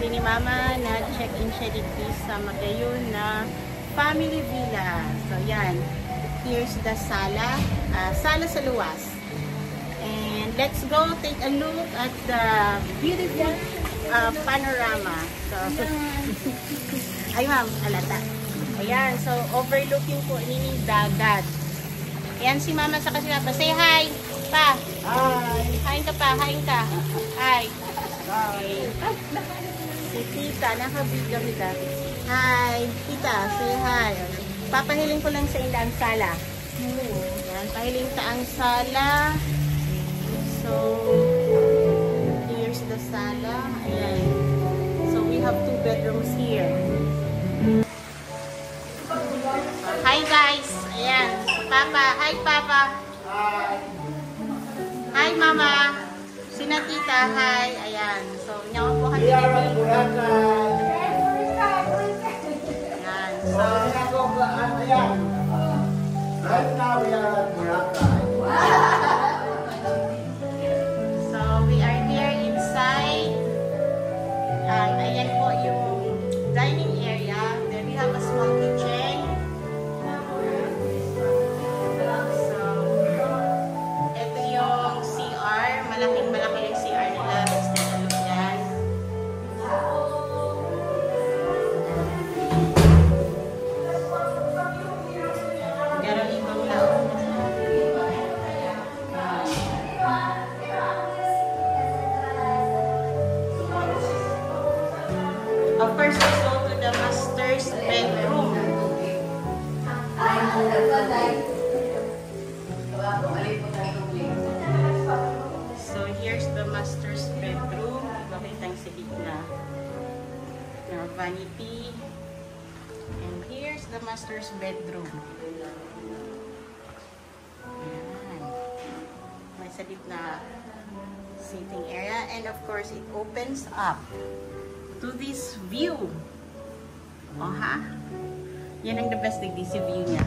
birthday ni Mama, na-check-in siya dito sa Magayon na family villa. So, yan. Here's the sala. Sala sa luwas. And let's go take a look at the beautiful panorama. So, ay ma'am, alata. Ayan, so overlooking po ini dagat. Ayan si Mama sa kasi Papa. Say hi, pa. Hi. Hain ka pa, hain ka. Hi. Hi. Si Tita, nakabigyan kita. Hi, Tita, say hi. Papahiling ko lang sa inyo ang sala. Ayan, pahiling sa ang sala. So, here's the sala. Ayan. So, we have 2 bedrooms here. Hi guys! Ayan. Papa. Hi Papa. Hi. Hi Mama. Sina Tita. Hi. Ayan. So, nyawa po kami. We are at Boracay. Ayan. So, ayan. Right now we are at Boracay. So, we are here inside. Ayan po yung dining area. Then we have a small kitchen. So, ito yung CR. Malaking-malaki yung CR nila. Let's take a look yan. Meron ibang lao. First, let's go to the master's bedroom. So, here's the master's bedroom. Makitang sa gitna. Now, vanity. And here's the master's bedroom. Ayan. May sa gitna sitting area. And of course, it opens up to this view. Oh ha? Yan ang the best thing, this view niya.